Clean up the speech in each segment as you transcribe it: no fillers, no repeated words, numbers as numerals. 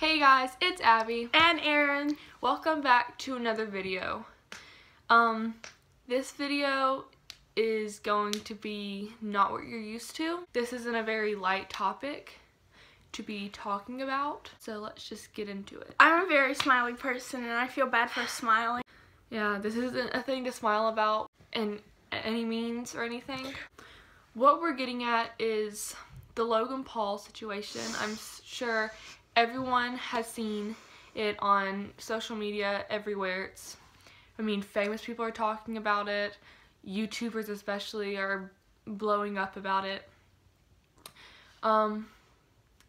Hey guys, it's Abby and Erin. Welcome back to another video. This video is going to be not what you're used to. This isn't a very light topic to be talking about, so let's just get into it. I'm a very smiley person and I feel bad for smiling. Yeah, this isn't a thing to smile about in any means or anything. What we're getting at is the Logan Paul situation. I'm sure everyone has seen it on social media everywhere. Famous people are talking about it. YouTubers especially are blowing up about it.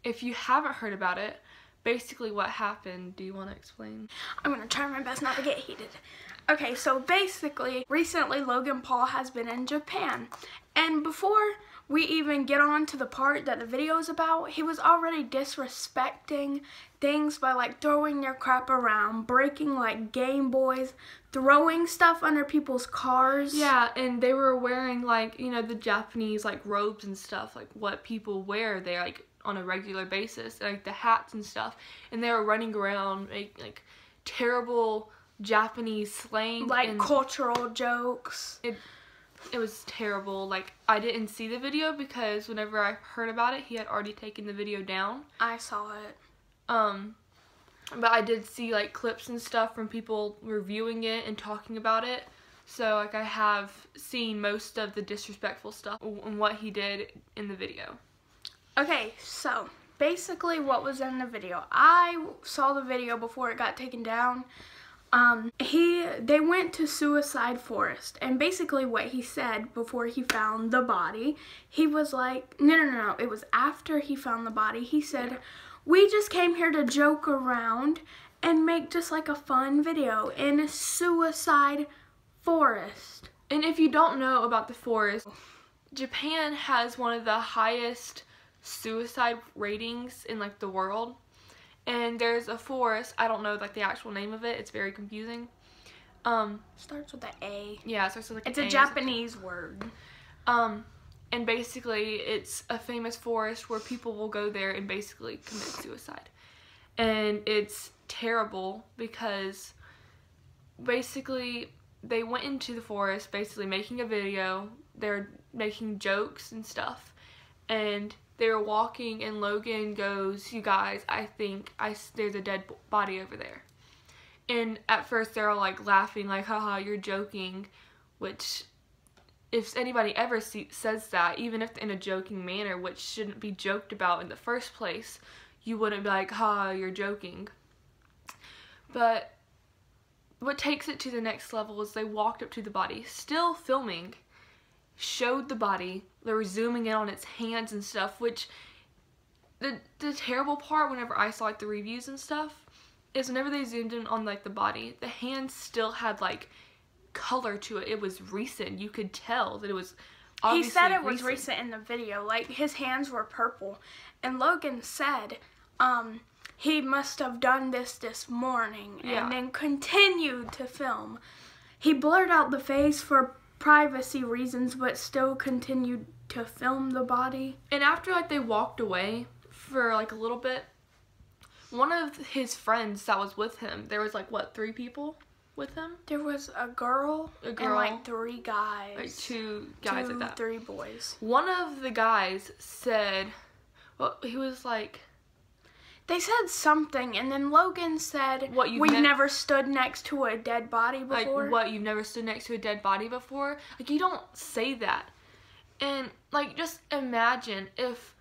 If you haven't heard about it, basically what happened, do you want to explain? I'm going to try my best not to get heated. Okay, so basically, recently Logan Paul has been in Japan. And before we even get on to the part that the video is about, he was already disrespecting things by like throwing their crap around, breaking like Game Boys, throwing stuff under people's cars. Yeah, and they were wearing like, you know, the Japanese like robes and stuff, like what people wear there like on a regular basis, like the hats and stuff. And they were running around making like terrible Japanese slang, like and cultural jokes. It was terrible. Like, I didn't see the video because whenever I heard about it, he had already taken the video down. I saw it. But I did see like clips and stuff from people reviewing it and talking about it. So like I have seen most of the disrespectful stuff and what he did in the video. Okay, so basically what was in the video. I saw the video before it got taken down. They went to Suicide Forest, and basically what he said before he found the body, he was like, no, it was after he found the body. He said, we just came here to joke around and make just like a fun video in Suicide Forest. And if you don't know about the forest, Japan has one of the highest suicide ratings in like the world. And there's a forest, I don't know like the actual name of it, it's very confusing. Starts with an A. Yeah, it starts with like it's an A. It's a Japanese word. And basically it's a famous forest where people will go there and basically commit suicide. And it's terrible because basically they went into the forest basically making a video, they're making jokes and stuff, and they were walking and Logan goes, you guys, I think there's a dead body over there. And at first they're all like laughing like, haha, you're joking, which if anybody ever says that, even if in a joking manner, which shouldn't be joked about in the first place, you wouldn't be like, ha, you're joking. But what takes it to the next level is they walked up to the body, still filming, showed the body, they were zooming in on its hands and stuff, which the terrible part whenever I saw like the reviews and stuff is whenever they zoomed in on like the body, the hands still had like color to it. It was recent. You could tell that it was obviously He said it was recent in the video, like his hands were purple, and Logan said he must have done this morning and then continued to film. He blurred out the face for privacy reasons, but still continued to film the body. And after like they walked away for like a little bit, one of his friends that was with him, there was like what, 3 people with him? There was a girl and like 3 guys. Like 2 guys at that. 3 boys. One of the guys said, well, he was like, they said something, and then Logan said, we've never stood next to a dead body before. Like, what, you've never stood next to a dead body before? Like, you don't say that. And, like, just imagine if,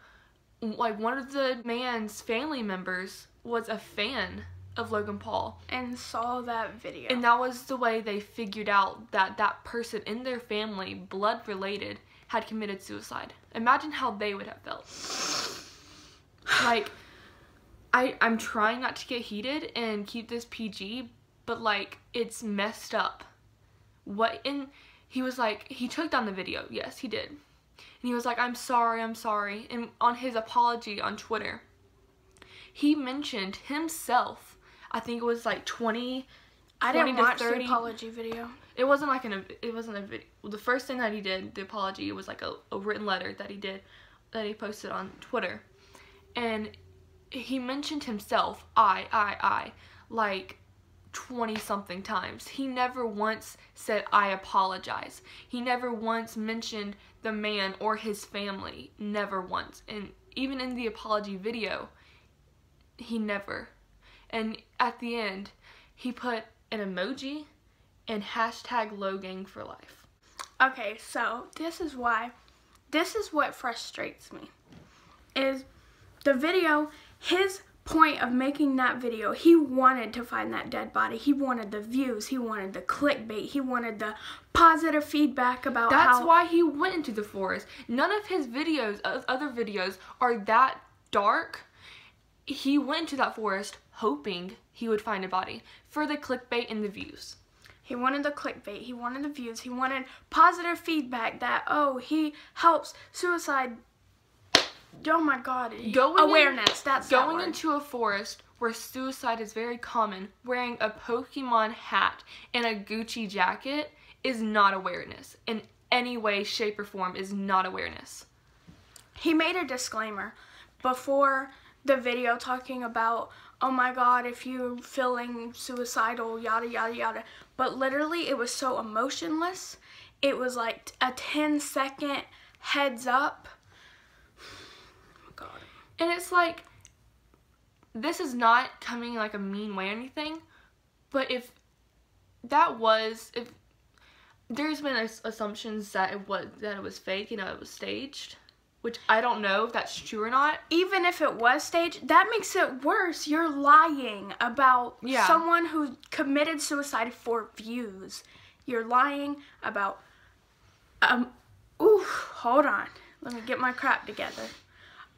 like, one of the man's family members was a fan of Logan Paul. And saw that video. And that was the way they figured out that that person in their family, blood-related, had committed suicide. Imagine how they would have felt. Like, I'm trying not to get heated and keep this PG, but like, it's messed up. And he was like, he took down the video. Yes, he did. And he was like, I'm sorry. And on his apology on Twitter, he mentioned himself. I think it was like 20 I didn't watch to 30. The apology video. It wasn't like it wasn't a video. Well, the first thing that he did, the apology, it was like a written letter that he did, that he posted on Twitter. And he mentioned himself, I, like 20-something times. He never once said, I apologize. He never once mentioned the man or his family. Never once. And even in the apology video, he never. And at the end, he put an emoji and hashtag Logan for life. Okay, so this is what frustrates me. Is the video, his point of making that video, he wanted to find that dead body. He wanted the views. He wanted the clickbait. He wanted the positive feedback about That's why he went into the forest. None of his videos, other videos, are that dark. He went into that forest hoping he would find a body for the clickbait and the views. He wanted the clickbait. He wanted the views. He wanted positive feedback that, oh, he helps suicide. Oh my God. Awareness. That's going into a forest where suicide is very common, wearing a Pokemon hat and a Gucci jacket is not awareness. In any way, shape, or form is not awareness. He made a disclaimer before the video talking about, oh my God, if you're feeling suicidal, yada, yada, yada. But literally, it was so emotionless. It was like a 10-second heads up. God. And it's like, this is not coming like a mean way or anything, but if there's been assumptions that it was fake, it was staged, which I don't know if that's true or not. Even if it was staged, that makes it worse. You're lying about someone who committed suicide for views. You're lying about, hold on. Let me get my crap together.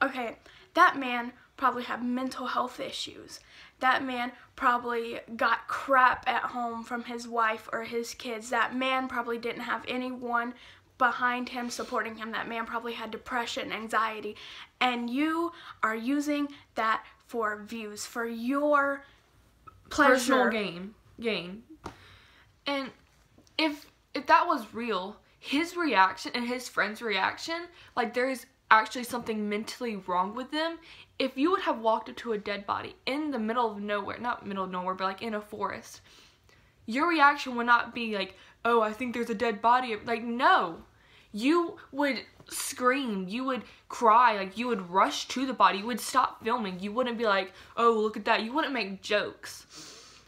Okay, that man probably had mental health issues. That man probably got crap at home from his wife or his kids. That man probably didn't have anyone behind him supporting him. That man probably had depression, anxiety. And you are using that for views, for your pleasure. Personal gain. And if that was real, his reaction and his friend's reaction, like there's actually something mentally wrong with them. If you would have walked up to a dead body in the middle of nowhere, not middle of nowhere, but like in a forest, your reaction would not be like, oh, I think there's a dead body. Like, no. You would scream. You would cry. Like, you would rush to the body. You would stop filming. You wouldn't be like, oh, look at that. You wouldn't make jokes.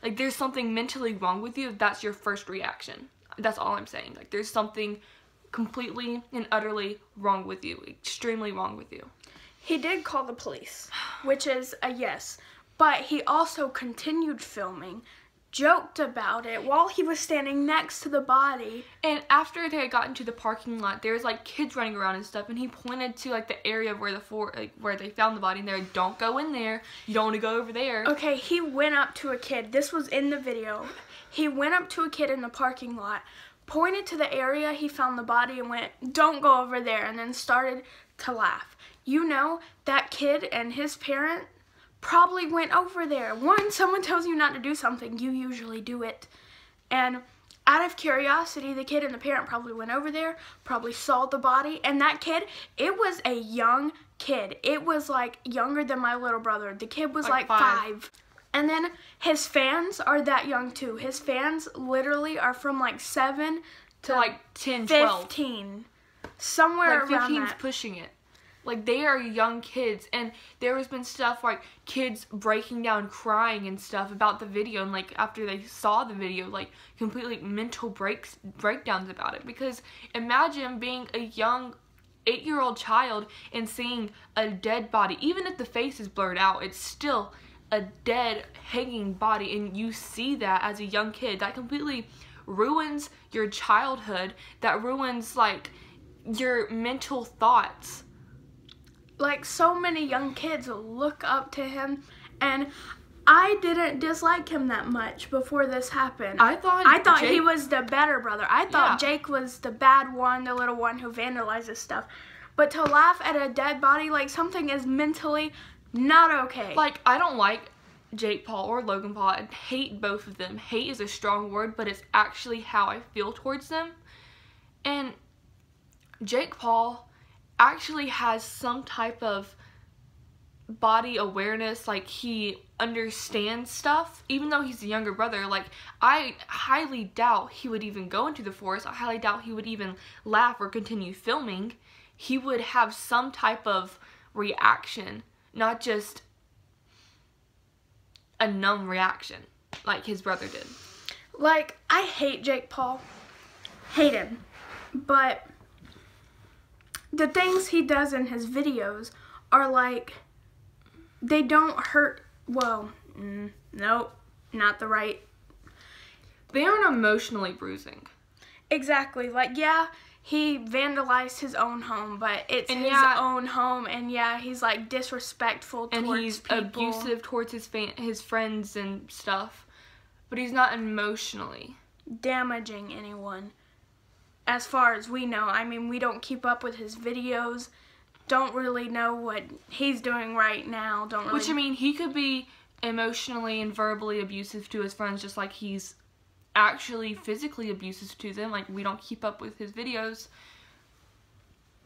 Like, there's something mentally wrong with you if that's your first reaction. That's all I'm saying. Like, there's something completely and utterly wrong with you. Extremely wrong with you. He did call the police, which is a yes. But he also continued filming, joked about it while he was standing next to the body. And after they had gotten to the parking lot, there was like kids running around and stuff, and he pointed to like the area where where they found the body, and they're like, don't go in there. You don't want to go over there. Okay, he went up to a kid. This was in the video. He went up to a kid in the parking lot, pointed to the area he found the body and went, don't go over there, and then started to laugh. You know, that kid and his parent probably went over there. When someone tells you not to do something, you usually do it. And out of curiosity, the kid and the parent probably went over there, probably saw the body. And that kid, it was a young kid. It was like younger than my little brother. The kid was like 5. And then his fans are that young too. His fans literally are from like 7 to like 10, 15. 12. Somewhere like around 15's that. pushing it. Like, they are young kids, and there has been stuff like kids breaking down, crying and stuff about the video, and like after they saw the video, like completely mental breakdowns about it. Because imagine being a young 8-year-old child and seeing a dead body. Even if the face is blurred out, it's still a dead hanging body, and you see that as a young kid. That completely ruins your childhood. That ruins like your mental thoughts. Like, so many young kids look up to him, and I didn't dislike him that much before this happened. I thought he was the better brother. I thought Jake was the bad one, the little one who vandalizes stuff. But to laugh at a dead body, like, something is mentally not okay. Like, I don't like Jake Paul or Logan Paul. I hate both of them. Hate is a strong word, but it's actually how I feel towards them. And Jake Paul actually has some type of body awareness, like he understands stuff, even though he's the younger brother. Like, I highly doubt he would even go into the forest. I highly doubt he would even laugh or continue filming. He would have some type of reaction, not just a numb reaction like his brother did. Like, I hate Jake Paul. Hate him. But the things he does in his videos are like, they don't hurt, well, nope, not the right. They aren't emotionally bruising. Exactly. Like, yeah, he vandalized his own home, but it's his own home, and yeah, he's like disrespectful towards people. And he's abusive towards his friends and stuff, but he's not emotionally damaging anyone. As far as we know, I mean, we don't keep up with his videos, don't really know what he's doing right now, don't really... Which, I mean, he could be emotionally and verbally abusive to his friends, just like he's actually physically abusive to them. Like, we don't keep up with his videos.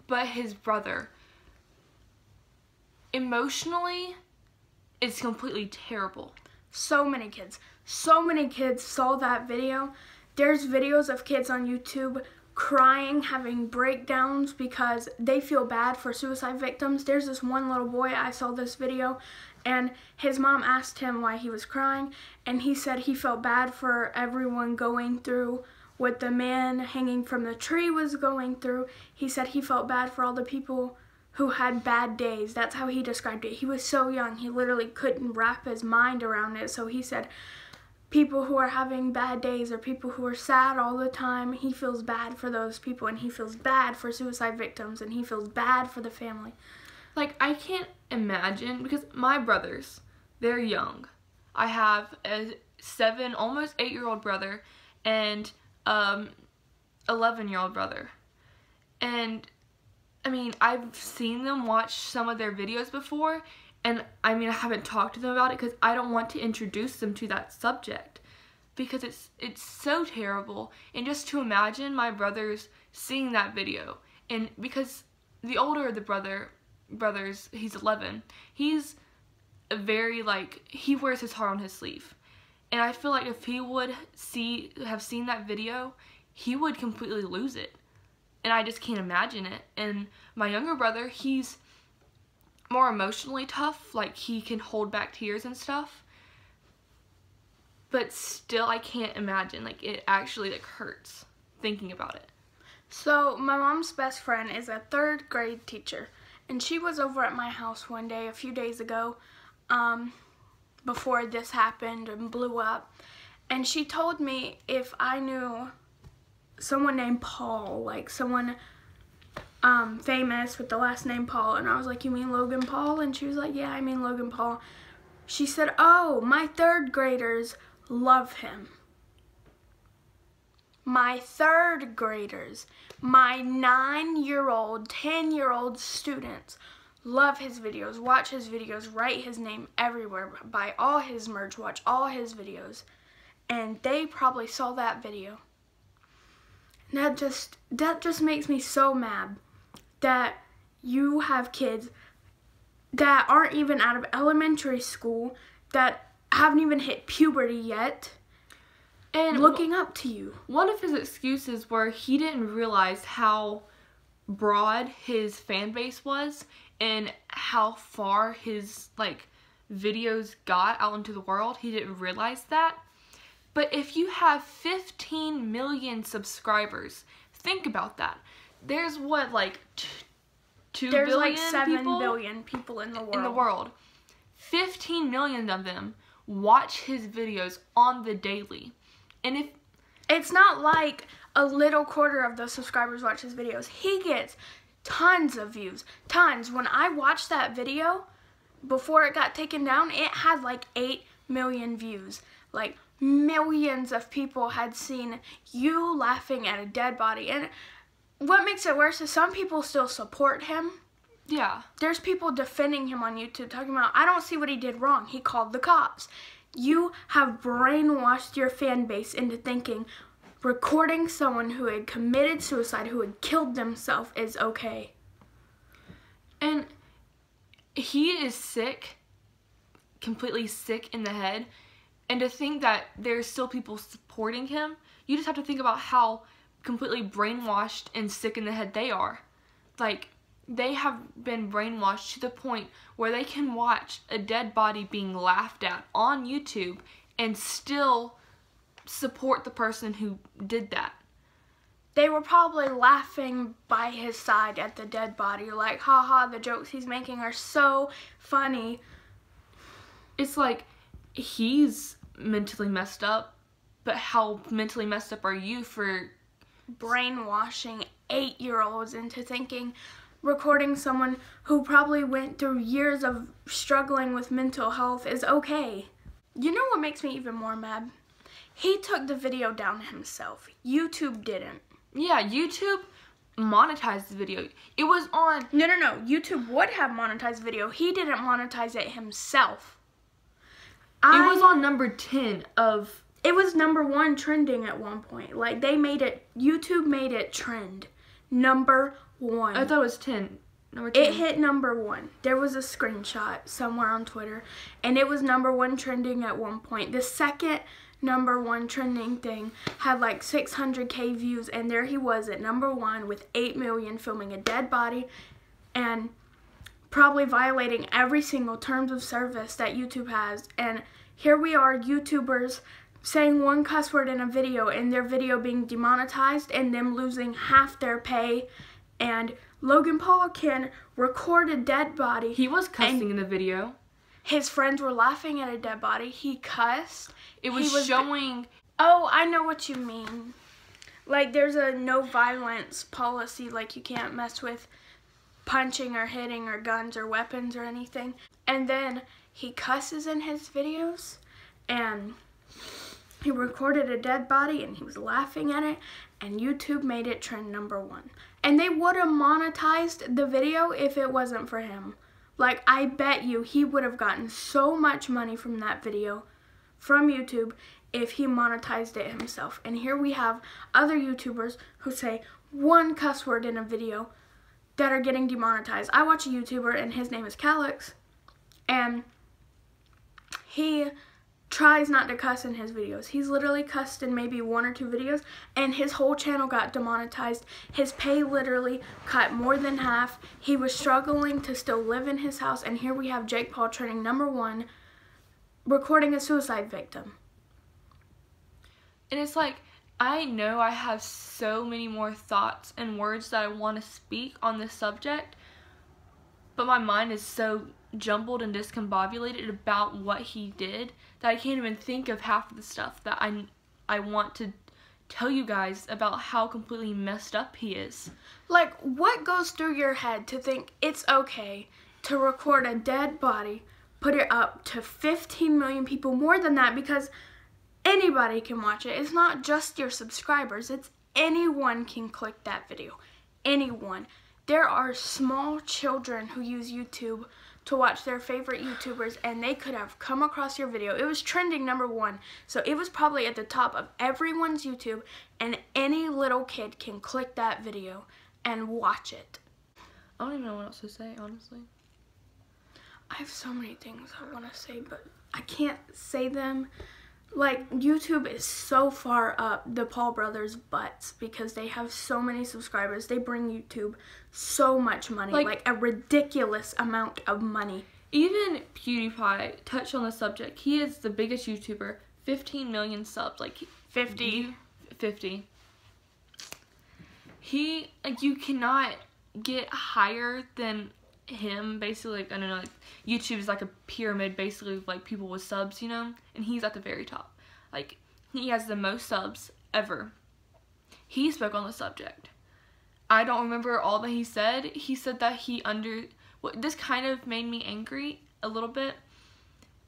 But his brother, emotionally, is completely terrible. So many kids saw that video. There's videos of kids on YouTube crying, having breakdowns because they feel bad for suicide victims. There's this one little boy, I saw this video, and his mom asked him why he was crying, and he said he felt bad for everyone going through what the man hanging from the tree was going through. He said he felt bad for all the people who had bad days. That's how he described it. He was so young, he literally couldn't wrap his mind around it, so he said people who are having bad days or people who are sad all the time, he feels bad for those people, and he feels bad for suicide victims, and he feels bad for the family. Like, I can't imagine, because my brothers, they're young. I have a 7, almost 8-year-old brother and 11-year-old brother. And, I mean, I've seen them watch some of their videos before, and, I mean, I haven't talked to them about it because I don't want to introduce them to that subject because it's so terrible. And just to imagine my brothers seeing that video, and because the older of the brothers, he's 11, he's a very, like, he wears his heart on his sleeve. And I feel like if he would have seen that video, he would completely lose it. And I just can't imagine it. And my younger brother, he's more emotionally tough, like he can hold back tears and stuff, but still I can't imagine, like, it actually like hurts thinking about it. So my mom's best friend is a 3rd grade teacher, and she was over at my house one day a few days ago, before this happened and blew up, and she told me if I knew someone named Paul, like someone famous with the last name Paul, and I was like, you mean Logan Paul? And she was like, yeah, I mean Logan Paul. She said, oh, my 3rd graders love him. My 3rd graders, my 9-year-old, 10-year-old students love his videos, watch his videos, write his name everywhere, buy all his merch, watch all his videos, and they probably saw that video. And that just makes me so mad that you have kids that aren't even out of elementary school, that haven't even hit puberty yet, and looking up to you. One of his excuses were he didn't realize how broad his fan base was and how far his, like, videos got out into the world. He didn't realize that. But if you have 15 million subscribers, think about that. There's what, like 2 There's billion like 7 people billion people in the world. 15 million of them watch his videos on the daily. And if it's not like a little quarter of those subscribers watch his videos, he gets tons of views. Tons. When I watched that video before it got taken down, it had like 8 million views. Like, millions of people had seen you laughing at a dead body. And what makes it worse is some people still support him. Yeah. There's people defending him on YouTube talking about, I don't see what he did wrong. He called the cops. You have brainwashed your fan base into thinking recording someone who had committed suicide, who had killed themselves, is okay. And he is sick, completely sick in the head, and to think that there's still people supporting him, you just have to think about how completely brainwashed and sick in the head they are. Like, they have been brainwashed to the point where they can watch a dead body being laughed at on YouTube and still support the person who did that. They were probably laughing by his side at the dead body, like, haha, the jokes he's making are so funny. It's like, he's mentally messed up, but how mentally messed up are you for brainwashing 8-year-olds into thinking recording someone who probably went through years of struggling with mental health is okay? You know what makes me even more mad? He took the video down himself. YouTube didn't. Yeah, YouTube monetized the video. It was on... No. YouTube would have monetized video. He didn't monetize it himself. It was on number 10 of... It was number 1 trending at one point. Like, they made it... YouTube made it trend. Number 1. I thought it was 10. Number 10. It hit number 1. There was a screenshot somewhere on Twitter. And it was number 1 trending at one point. The second number 1 trending thing had like 600K views, and there he was at number 1 with 8 million filming a dead body and probably violating every single terms of service that YouTube has. And here we are, YouTubers saying one cuss word in a video and their video being demonetized and them losing half their pay. And Logan Paul can record a dead body. He was cussing in the video. His friends were laughing at a dead body. He cussed. It was showing... Oh, I know what you mean. Like, there's a no violence policy. Like, you can't mess with punching or hitting or guns or weapons or anything. And then he cusses in his videos. And he recorded a dead body and he was laughing at it. And YouTube made it trend number 1. And they would have monetized the video if it wasn't for him. Like, I bet you he would have gotten so much money from that video from YouTube if he monetized it himself. And here we have other YouTubers who say one cuss word in a video that are getting demonetized. I watch a YouTuber and his name is Calix, and he tries not to cuss in his videos. He's literally cussed in maybe 1 or 2 videos, and his whole channel got demonetized. His pay literally cut more than half. He was struggling to still live in his house, and here we have Jake Paul trending number 1, recording a suicide victim. And it's like, I know I have so many more thoughts and words that I want to speak on this subject, but my mind is so jumbled and discombobulated about what he did that I can't even think of half of the stuff that I want to tell you guys about how completely messed up he is. Like, what goes through your head to think it's okay to record a dead body, put it up to 15 million people, more than that, because anybody can watch it. It's not just your subscribers. It's anyone can click that video. Anyone. There are small children who use YouTube to watch their favorite YouTubers, and they could have come across your video. It was trending number 1, so it was probably at the top of everyone's YouTube, and any little kid can click that video and watch it. I don't even know what else to say, honestly. I have so many things I want to say, but I can't say them. Like, YouTube is so far up the Paul brothers' butts because they have so many subscribers. They bring YouTube so much money, like a ridiculous amount of money. Even PewDiePie touched on the subject. He is the biggest YouTuber, 15 million subs, like 50. He, like, you cannot get higher than him, basically. Like, I don't know, like, YouTube is like a pyramid, basically, of, like, people with subs, you know, and he's at the very top. Like, he has the most subs ever. He spoke on the subject. I don't remember all that he said. He said that this kind of made me angry a little bit,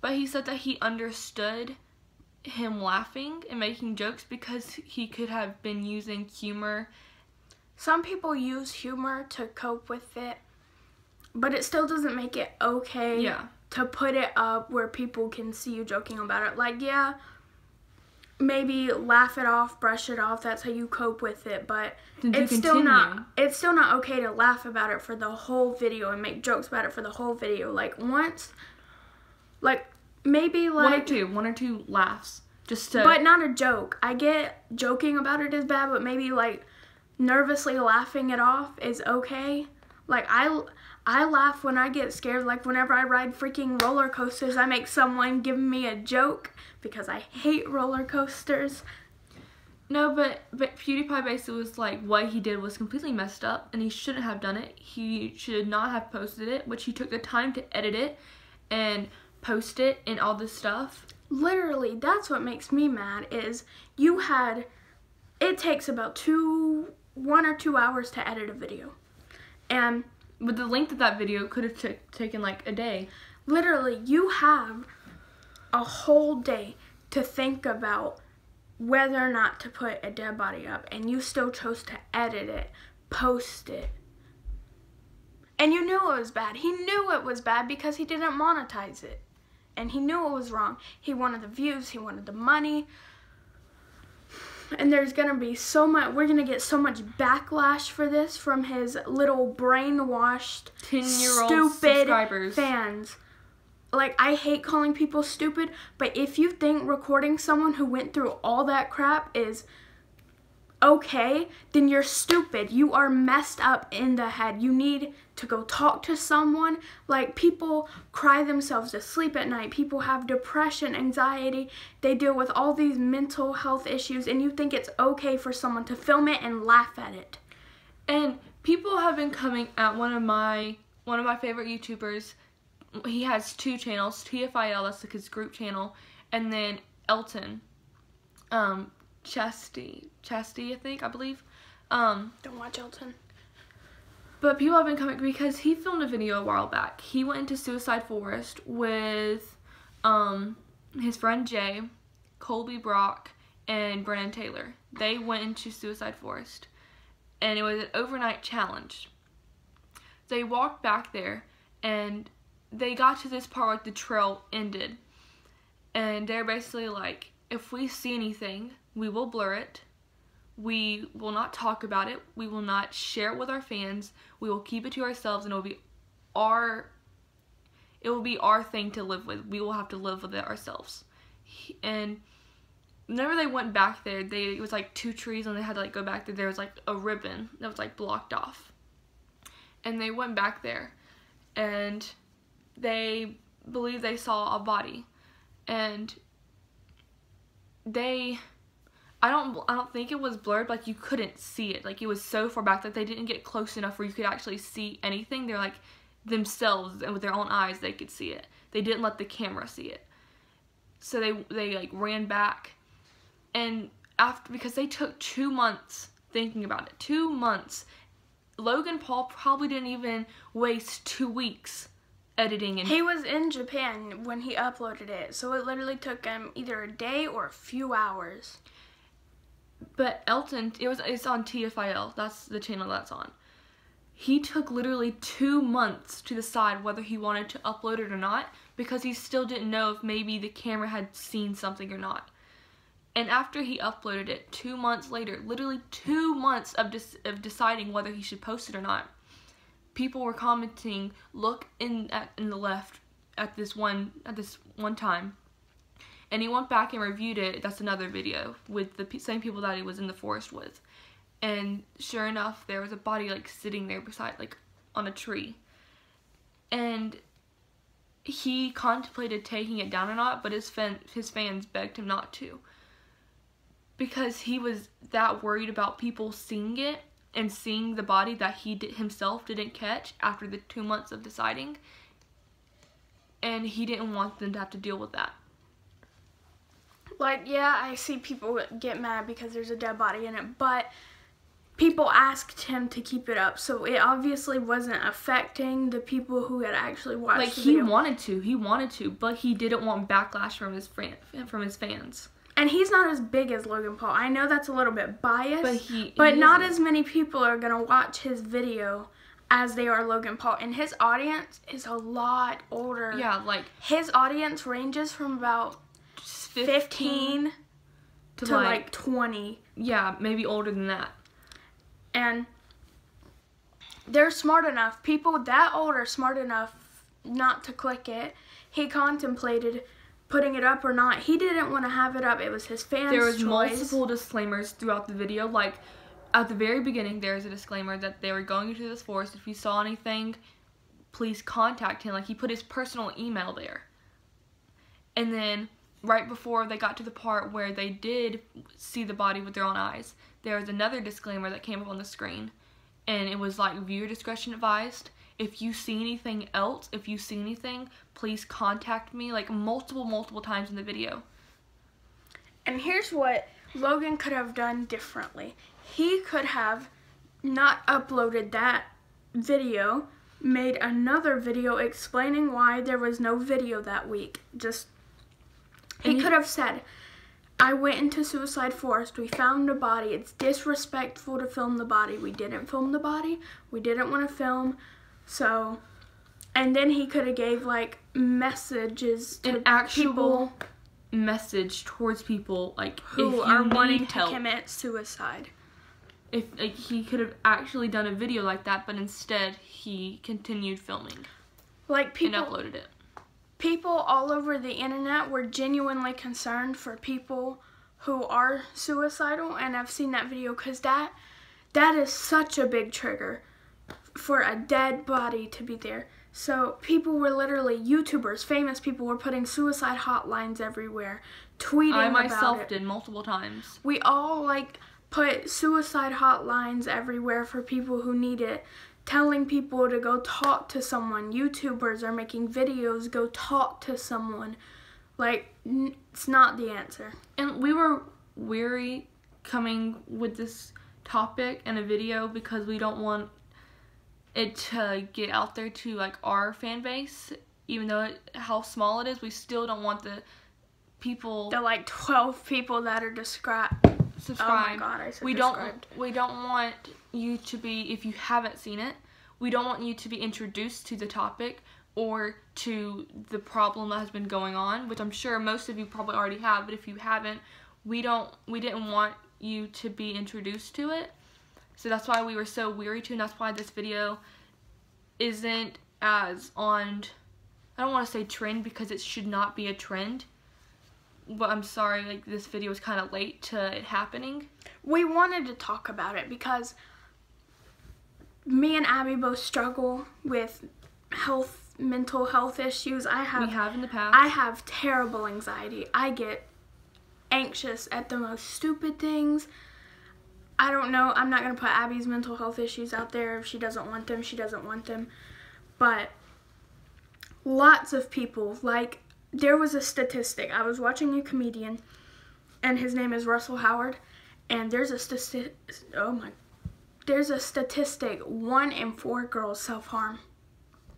but he said that he understood him laughing and making jokes because he could have been using humor. Some people use humor to cope with it, but it still doesn't make it okay to put it up where people can see you joking about it. Like, yeah, maybe laugh it off, brush it off. That's how you cope with it. But Did it's you still continue? it's still not okay to laugh about it for the whole video and make jokes about it for the whole video. Like once, like maybe like one or two laughs, just to. but not a joke. I get joking about it is bad, but maybe like nervously laughing it off is okay. Like I laugh when I get scared. Like whenever I ride freaking roller coasters, I make someone give me a joke because I hate roller coasters. No, but PewDiePie basically was like, what he did was completely messed up, and he shouldn't have done it. He should not have posted it, which he took the time to edit it and post it and all this stuff. Literally, that's what makes me mad is it takes about 1 or 2 hours to edit a video. And With the length of that video, could have taken like a day. literally, you have a whole day to think about whether or not to put a dead body up, and you still chose to edit it, post it. And you knew it was bad. He knew it was bad because he didn't monetize it. And he knew it was wrong. He wanted the views, he wanted the money. And there's gonna be we're gonna get so much backlash for this from his little brainwashed, 10-year-old stupid subscribers. fans. Like, I hate calling people stupid, but if you think recording someone who went through all that crap is okay, then you're stupid. You are messed up in the head. You need to go talk to someone. Like, people cry themselves to sleep at night. People have depression, anxiety. They deal with all these mental health issues, and you think it's okay for someone to film it and laugh at it. And people have been coming at one of my favorite YouTubers. He has 2 channels, TFIL, that's like his group channel, and then Elton, Chastity, I believe. Don't watch Elton. But people have been coming because he filmed a video a while back. He went into Suicide Forest with his friend Jay, Colby Brock, and Brennan Taylor. They went into Suicide Forest, and it was an overnight challenge. They walked back there, and they got to this part where like, the trail ended, and they're basically like, if we see anything, we will blur it. We will not talk about it. We will not share it with our fans. We will keep it to ourselves, and it will be our thing to live with. We will have to live with it ourselves. And whenever they went back there, it was like 2 trees, and they had to like go back there. There was like a ribbon that was like blocked off, and they went back there, and they believe they saw a body, and I don't think it was blurred, like you couldn't see it. Like it was so far back that they didn't get close enough where you could actually see anything. They're like themselves, and with their own eyes they could see it. They didn't let the camera see it. So they like ran back, and because they took 2 months thinking about it. 2 months. Logan Paul probably didn't even waste 2 weeks editing, and he was in Japan when he uploaded it, so it literally took him either a day or a few hours. But Elton, it's on TFIL. That's the channel that's on. He took literally 2 months to decide whether he wanted to upload it or not, because he still didn't know if maybe the camera had seen something or not. And after he uploaded it, 2 months later, literally 2 months of deciding whether he should post it or not, people were commenting, look in the left at this one time. And he went back and reviewed it. That's another video with the same people that he was in the forest with. And sure enough, there was a body like sitting there beside, like on a tree. And he contemplated taking it down or not, but his fans begged him not to, because he was that worried about people seeing it and seeing the body that he himself didn't catch after the 2 months of deciding, and he didn't want them to have to deal with that. Like, yeah, I see people get mad because there's a dead body in it, but people asked him to keep it up, so it obviously wasn't affecting the people who had actually watched like, the video. He wanted to, but he didn't want backlash from his fans. And he's not as big as Logan Paul. I know that's a little bit biased, but not as many people are going to watch his video as they are Logan Paul. And his audience is a lot older. Yeah, like... his audience ranges from about 15 to like 20. Yeah, maybe older than that. And they're smart enough. People that old are smart enough not to click it. He contemplated putting it up or not. He didn't want to have it up. It was his fans' There was choice. multiple disclaimers throughout the video. Like, at the very beginning, there's a disclaimer that they were going into this forest. If you saw anything, please contact him. Like, he put his personal email there. And then, right before they got to the part where they did see the body with their own eyes, there was another disclaimer that came up on the screen. And it was like, viewer discretion advised. If you see anything else, please contact me. Like, multiple times in the video. And here's what Logan could have done differently. He could have not uploaded that video, made another video explaining why there was no video that week. He could have said, I went into Suicide Forest, we found a body, it's disrespectful to film the body. We didn't film the body, we didn't want to film, so, and then he could have gave like messages to an actual people message towards people like who if are you wanting need to help. commit suicide. If like, he could have actually done a video like that, but instead he continued filming, like people, and uploaded it. People all over the internet were genuinely concerned for people who are suicidal, and I've seen that video because that is such a big trigger for a dead body to be there. So people were literally, YouTubers, famous people were putting suicide hotlines everywhere, tweeting about it. I myself did multiple times. We all like put suicide hotlines everywhere for people who need it, telling people to go talk to someone. YouTubers are making videos, go talk to someone. Like, it's not the answer. And we were weary coming with this topic in a video because we don't want it to get out there to like our fan base. Even though how small it is, we still don't want the people, the like 12 people that are subscribed. Oh my God, I said we described. We don't want you to be, if you haven't seen it, we don't want you to be introduced to the topic or to the problem that has been going on, which I'm sure most of you probably already have, but if you haven't, we didn't want you to be introduced to it. So that's why we were so weary to, and that's why this video isn't as on, I don't want to say trend because it should not be a trend, but I'm sorry, like, this video was kind of late to it happening. We wanted to talk about it because me and Abby both struggle with mental health issues. We have in the past. I have terrible anxiety. I get anxious at the most stupid things. I don't know. I'm not going to put Abby's mental health issues out there. If she doesn't want them, she doesn't want them. But lots of people, like, there was a statistic. I was watching a comedian, and his name is Russell Howard, and there's a statistic, 1 in 4 girls self-harm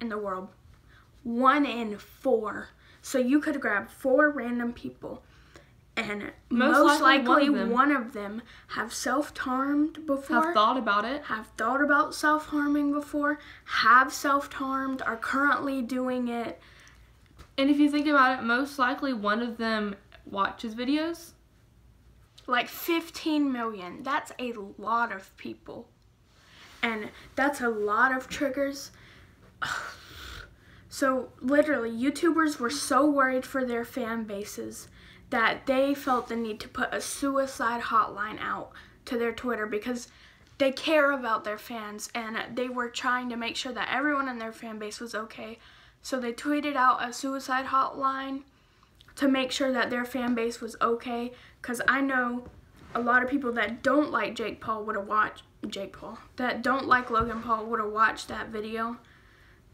in the world. 1 in 4. So you could grab 4 random people, and most likely one of them have self-harmed before. Have thought about it. Have thought about self-harming before. Have self-harmed. Are currently doing it. And if you think about it, most likely one of them watches videos. Like 15 million. That's a lot of people. And that's a lot of triggers. So literally, YouTubers were so worried for their fan bases that they felt the need to put a suicide hotline out to their Twitter because they care about their fans, and they were trying to make sure that everyone in their fan base was okay. So they tweeted out a suicide hotline to make sure that their fan base was okay, because I know a lot of people that don't like that don't like Logan Paul would have watched that video.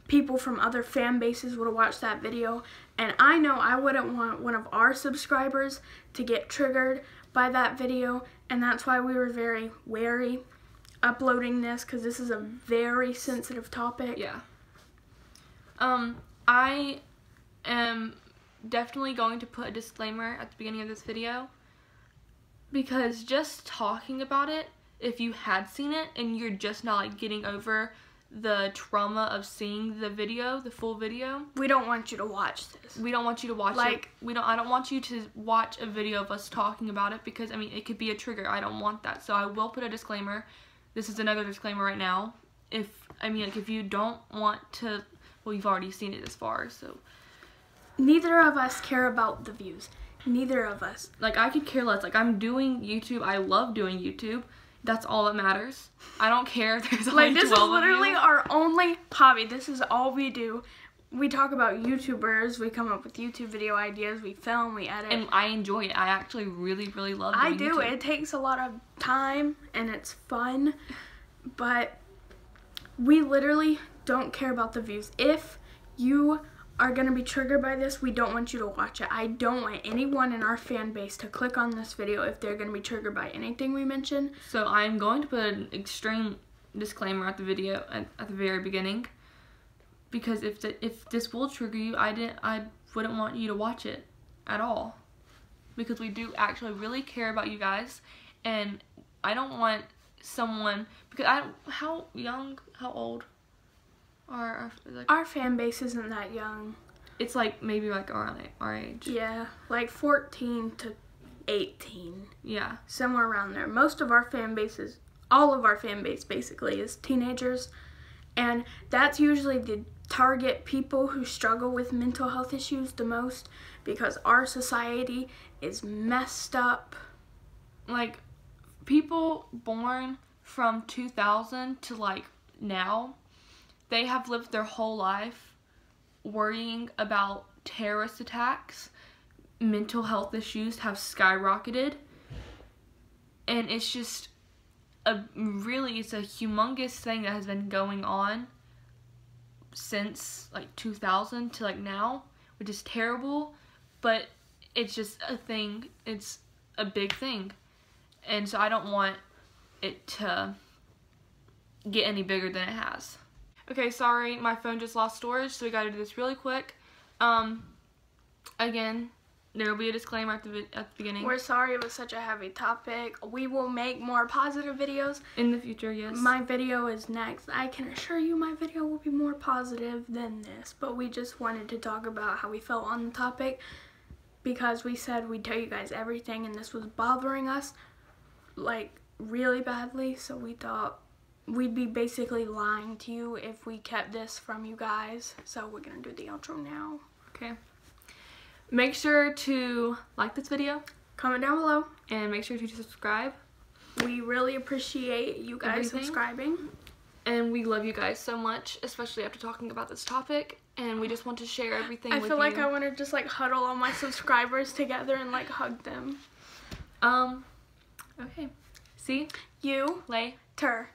People from other fan bases would have watched that video, and I know I wouldn't want one of our subscribers to get triggered by that video, and that's why we were very wary uploading this, because this is a very sensitive topic. Yeah. I am definitely going to put a disclaimer at the beginning of this video, because just talking about it, if you had seen it and you're just not like getting over the trauma of seeing the video, the full video. We don't want you to watch this. We don't want you to watch Like, it. I don't want you to watch a video of us talking about it because, I mean, it could be a trigger. I don't want that. So I will put a disclaimer. This is another disclaimer right now. If you don't want to, well, you've already seen it this far, so. Neither of us care about the views. Neither of us. Like, I could care less. Like, I'm doing YouTube. I love doing YouTube. That's all that matters. I don't care if there's only 12 of you. Like, this is literally our only hobby. This is all we do. We talk about YouTubers. We come up with YouTube video ideas. We film. We edit. And I enjoy it. I actually really, really love doing YouTube. YouTube. It takes a lot of time, and it's fun. But we literally don't care about the views. If you are going to be triggered by this, we don't want you to watch it. I don't want anyone in our fan base to click on this video if they're going to be triggered by anything we mention. So I'm going to put an extreme disclaimer at the video at the very beginning, because if this will trigger you, I wouldn't want you to watch it at all, because we do actually really care about you guys, and I don't want someone, because how old are our fan base isn't that young. It's like maybe like around our age. Yeah, like 14 to 18. Yeah. Somewhere around there. Most of our fan bases, all of our fan base basically is teenagers, and that's usually the target people who struggle with mental health issues the most, because our society is messed up. Like, people born from 2000 to like now, they have lived their whole life worrying about terrorist attacks. Mental health issues have skyrocketed. And it's just it's a humongous thing that has been going on since like 2000 to like now, which is terrible, but it's just a thing. It's a big thing. And so I don't want it to get any bigger than it has. Okay, sorry, my phone just lost storage, so we gotta do this really quick. Again, there will be a disclaimer at the beginning. We're sorry it was such a heavy topic. We will make more positive videos. In the future, yes. My video is next. I can assure you my video will be more positive than this, but we just wanted to talk about how we felt on the topic, because we said we'd tell you guys everything, and this was bothering us, like, really badly, so we thought we'd be basically lying to you if we kept this from you guys. So we're gonna do the outro now. Okay. Make sure to like this video, comment down below, and make sure to subscribe. We really appreciate you guys subscribing, and we love you guys so much, especially after talking about this topic, and we just want to share everything with you. I feel like I want to just like huddle all my subscribers together and like hug them. Okay. See you later.